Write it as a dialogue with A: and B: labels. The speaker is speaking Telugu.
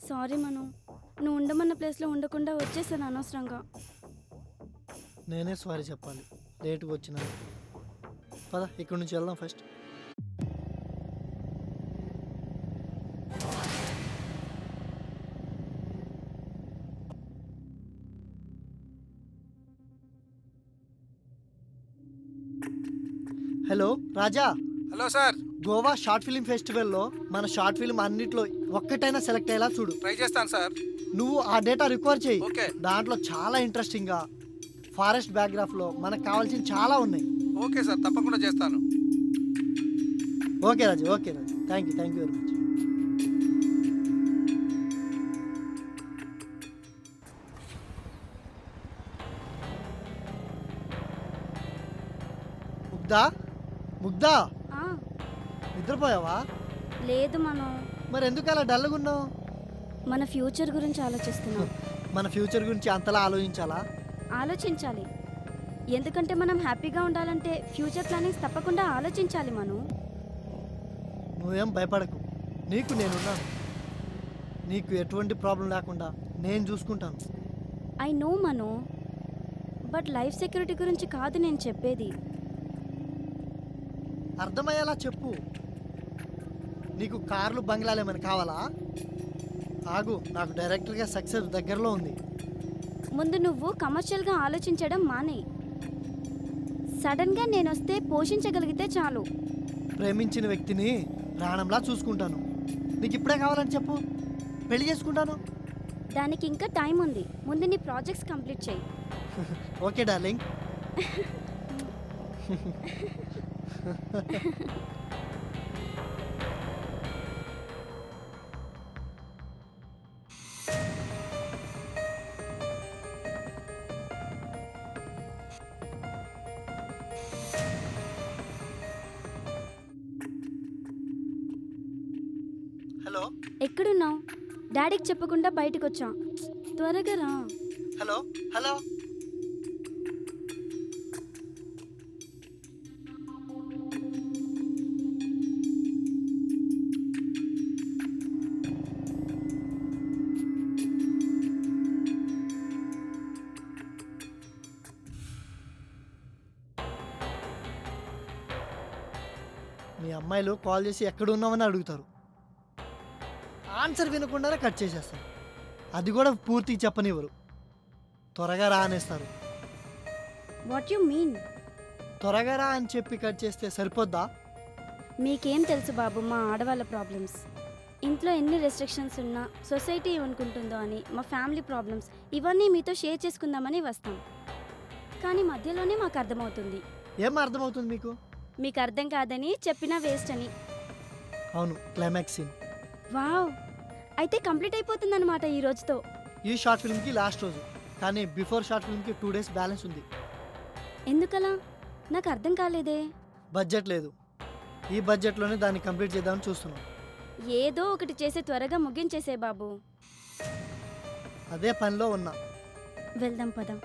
A: సారీ మను, నువ్వు ఉండమన్న ప్లేస్లో ఉండకుండా వచ్చేసాను అనవసరంగా.
B: నేనే సారీ చెప్పాలి, లేట్గా వచ్చినాను. పద ఇక్కడి నుంచి వెళ్దాం first. Hello Raja.
C: Hello sir.
B: Goa short film ఫెస్టివల్లో మన షార్ట్ ఫిల్మ్ అన్నిట్లో ఒక్కటైనా సెలెక్ట్ అయ్యేలా చూడు.
C: ట్రై చేస్తాను సార్.
B: నువ్వు ఆ డేటా రిక్వైర్ చేయి.
C: ఓకే.
B: దాంట్లో చాలా ఇంట్రెస్టింగ్గా ఫారెస్ట్ బ్యాక్గ్రాఫ్లో మనకు కావాల్సిన చాలా ఉన్నాయి.
C: ఓకే సార్, తప్పకుండా చేస్తాను.
B: Okay Raju, okay Raju, thank you very much. Mugdha, Mugdha,
A: ఆ,
B: నిద్రపోయావా?
A: లేదు మను,
B: మరి ఎందుకు అలా డల్గా ఉన్నావు?
A: మన ఫ్యూచర్ గురించి ఆలోచిస్తున్నాం.
B: మన ఫ్యూచర్ గురించి అంతలా ఆలోచించాలా?
A: ఆలోచించాలి, ఎందుకంటే మనం హ్యాపీగా ఉండాలంటే ఫ్యూచర్ ప్లానింగ్స్ తప్పకుండా ఆలోచించాలి మను.
B: నువ్వేం భయపడకు, నీకు నేనున్నాను. నీకు ఎటువంటి ప్రాబ్లం లేకుండా నేను చూసుకుంటాను.
A: I know Manu, but life security గురించి కాదు నేను చెప్పేది.
B: అర్థమయ్యేలా చెప్పు. నీకు కార్లు బంగ్లాలు ఏమైనా కావాలా? ఆగు, నాకు డైరెక్టర్గా సక్సెస్ దగ్గరలో ఉంది.
A: ముందు నువ్వు కమర్షియల్గా ఆలోచించడం మానే. సడన్గా నేను వస్తే పోషించగలిగితే చాలు.
B: ప్రేమించిన వ్యక్తిని ప్రాణంలా చూసుకుంటాను. నీకు ఇప్పుడే కావాలని చెప్పు, పెళ్లి చేసుకుంటాను.
A: దానికి ఇంకా టైం ఉంది, ముందు నీ ప్రాజెక్ట్స్ కంప్లీట్ చేయి.
B: Okay darling. హలో.
A: ఎక్కడున్నావు? డాడీకి చెప్పకుండా బయటకు వచ్చా, త్వరగా రా.
B: Hello hello. మీ అమ్మాయిలు కాల్ చేసి ఎక్కడ ఉన్నామని అడుగుతారు, ఆన్సర్ వినకుండానే కట్ చేసేస్తారు. అది కూడా పూర్తిగా చెప్పనివ్వరు, త్వరగా రా అనేస్తారు.
A: What you mean?
B: త్వరగా రా అని చెప్పి కట్ చేస్తే సరిపోద్దా?
A: మీకేం తెలుసు బాబు మా ఆడవాళ్ళ ప్రాబ్లమ్స్. ఇంట్లో ఎన్ని రెస్ట్రిక్షన్స్ ఉన్నా సొసైటీ ఏమనుకుంటుందో అని, మా ఫ్యామిలీ ప్రాబ్లమ్స్ ఇవన్నీ మీతో షేర్ చేసుకుందామని వస్తాం. కానీ మధ్యలోనే మాకు అర్థమవుతుంది.
B: ఏం అర్థమవుతుంది మీకు?
A: మీకు అర్థం కాదని చెప్పినా వేస్ట్ అని.
B: అవును, క్లైమాక్స్ సీన్.
A: వావ్, అయితే కంప్లీట్ అయిపోతుందన్నమాట ఈ రోజుతో.
B: ఈ షార్ట్ ఫిల్మ్కి లాస్ట్ రోజు, కానీ బిఫోర్ షార్ట్ ఫిల్మ్కి 2 days బ్యాలెన్స్ ఉంది.
A: ఎందుకలా? నాకు అర్థం కాలేదే.
B: బడ్జెట్ లేదు, ఈ బడ్జెట్లోనే దాన్ని కంప్లీట్ చేద్దామని చూస్తున్నాం.
A: ఏదో ఒకటి చేసి త్వరగా ముగించేసే బాబు.
B: అదే పనిలో ఉన్నా.
A: వెళ్దాం పదం.